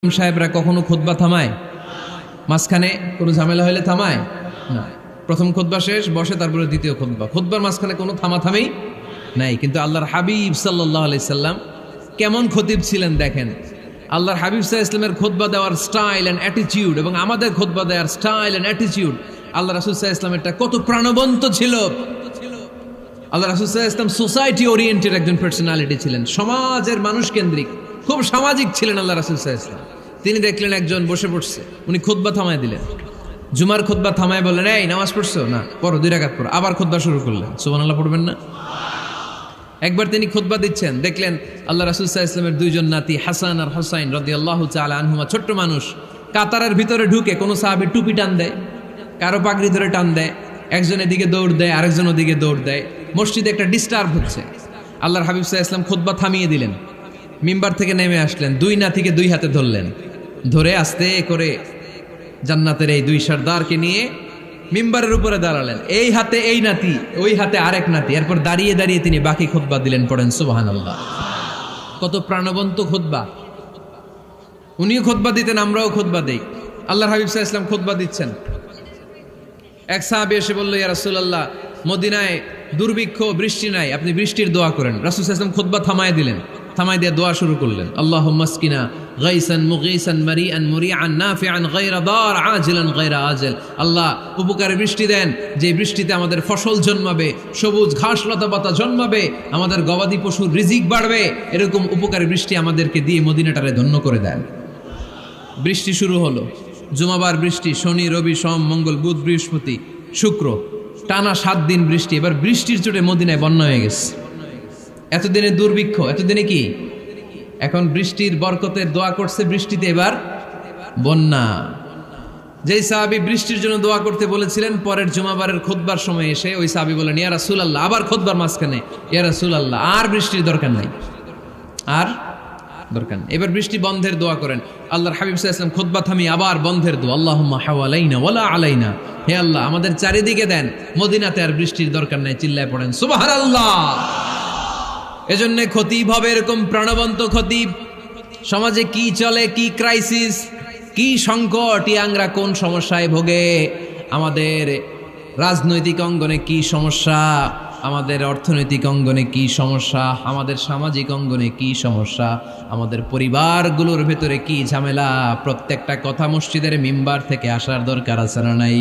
সাহেবরা কখনো খুতবা থামায়? মাঝখানে কোনো ঝামেলা হলে থামায় না। প্রথম খুতবা শেষ, বসে, তারপরে দ্বিতীয় খুতবা। খুতবার মাঝখানে কোনো থামাথামি নাই। কিন্তু আল্লাহর হাবিব সাল্লাল্লাহু আলাইহি সাল্লাম কেমন খতিব ছিলেন দেখেন। আল্লাহর হাবিব সাল্লাল্লাহু আলাইহি সাল্লামের খুতবা দেওয়ার স্টাইল এন্ড অ্যাটিটিউড এবং আমাদের খুতবা দেওয়ার স্টাইল এন্ড অ্যাটিটিউড, আল্লাহ রাসূল সাল্লাল্লাহু আলাইহি সাল্লামেরটা কত প্রাণবন্ত ছিল। আল্লাহ রাসূল সাল্লাল্লাহু আলাইহি সাল্লাম সোসাইটি ওরিয়েন্টেড একজন পার্সোনালিটি ছিলেন, সমাজের মানুষ কেন্দ্রিক, খুব সামাজিক ছিলেন আল্লাহ রাসূল সাল্লাল্লাহু আলাইহি সাল্লাম। তিনি দেখলেন একজন বসে পড়ছে, উনি খুতবা থামায় দিলেন। জুমার খুতবা থামায় বললেন, এই নামাজ পড়ছো না, পড়ো 2 রাকাত পড়ো। আবার খুতবা শুরু করলেন। সুবহানাল্লাহ পড়বেন না? একবার তিনি খুতবা দিচ্ছেন, দেখলেন আল্লাহ রাসূল সাল্লাল্লাহু আলাইহি ওয়াসাল্লামের 2 জন নাতি হাসান আর হুসাইন রাদিয়াল্লাহু তাআলা আনহুমা, ছোট্ট মানুষ, কাতারের ভিতরে ঢুকে কোন সাহাবী টুপি টান দেয়, কারো পাগড়ি ধরে টান দেয়, একজন এদিকে দৌড় দেয়, আরেকজন ওদিকে দৌড় দেয়। মসজিদে একটা ডিস্টার্ব হচ্ছে। আল্লাহর হাবিব সাল্লাল্লাহু আলাইহি ওয়াসাল্লাম খুতবা থামিয়ে দিলেন, মিম্বার থেকে নেমে আসলেন, 2 নাতিকে 2 হাতে ধরলেন, ধরে আস্তে করে জান্নাতের এই 2 সর্দারকে নিয়ে মিম্বারের উপরে দাঁড়ালেন। এই হাতে এই নাতি, ওই হাতে আরেক নাতি। এরপর দাঁড়িয়ে দাঁড়িয়ে তিনি বাকি খুতবা দিলেন। পড়েন সুবহানাল্লাহ। কত প্রাণবন্ত খুতবা। উনিও খুতবা দিতেন, আমরাও খুতবা দেই। আল্লাহর হাবিব সাল্লাল্লাহু আলাইহি ওয়াসাল্লাম খুতবা দিচ্ছেন, এক সাহাবী এসে বলল, ইয়া রাসূলুল্লাহ, মদিনায় দুর্ভিক্ষ, বৃষ্টি নাই, আপনি বৃষ্টির দোয়া করেন। রাসূল সাল্লাল্লাহু আলাইহি ওয়াসাল্লাম খুতবা থামায় দিলেন, থামায় দিয়ে দোয়া শুরু করলেন। আল্লাহুম্মা আসকিনা গাইসান মুগীসান মারিআন মুরিআন নাফিআন গায়রা দার আজিলান গায়রা আজল। আল্লাহ, উপকারে বৃষ্টি দেন, যে বৃষ্টিতে আমাদের ফসল জন্মাবে, সবুজ ঘাস লতা পাতা জন্মাবে, আমাদের গবাদি পশুর রিজিক বাড়বে, এরকম উপকারে বৃষ্টি আমাদেরকে দিয়ে মদিনাটারে ধন্য করে দেন। বৃষ্টি শুরু হলো। জুমাবার বৃষ্টি, শনি রবি সোম মঙ্গল বুধ বৃহস্পতি শুক্র, টানা 7 দিন বৃষ্টি। এবার বৃষ্টির চোটে মদিনায় বন্যা হয়ে গেছে। এতদিনে দুর্ভিক্ষ, এতদিনে কি? এখন বৃষ্টির বরকতের দোয়া করছে, বৃষ্টিতে এবার বন্যা। যেই সাহাবী বৃষ্টির জন্য দোয়া করতে বলেছিলেন, পরের জুমাবারের খুতবার সময় এসে ওই সাহাবী বলেন, ইয়া রাসূলুল্লাহ, আবার খুতবার মাঝখানে, ইয়া রাসূলুল্লাহ, আর বৃষ্টির দরকার নাই, আর দরকার নেই, এবার বৃষ্টি বন্ধের দোয়া করেন। আল্লাহর হাবিব সাল্লাল্লাহু আলাইহি ওয়াসাল্লাম খুতবা থামিয়ে আবার বন্ধের দোয়া, আল্লাহুম্মা হাওয়ালাইনা ওয়ালা আলাইনা, হে আল্লাহ আমাদের চারিদিকে দেন, মদিনাতে আর বৃষ্টির দরকার নাই। চিল্লায় পড়েন সুবহানাল্লাহ। এজন্য খতিব হবে এরকম প্রাণবন্ত খতিব। সমাজে কি চলে, কি ক্রাইসিস, কি সংকট, ইয়াংরা কোন সমস্যায় ভোগে, আমাদের রাজনৈতিক অঙ্গনে কি সমস্যা, আমাদের অর্থনৈতিক অঙ্গনে কি সমস্যা, আমাদের সামাজিক অঙ্গনে কি সমস্যা, আমাদের পরিবারগুলোর ভেতরে কি ঝামেলা, প্রত্যেকটা কথা মসজিদের মিম্বার থেকে আসার দরকার আছে না নাই?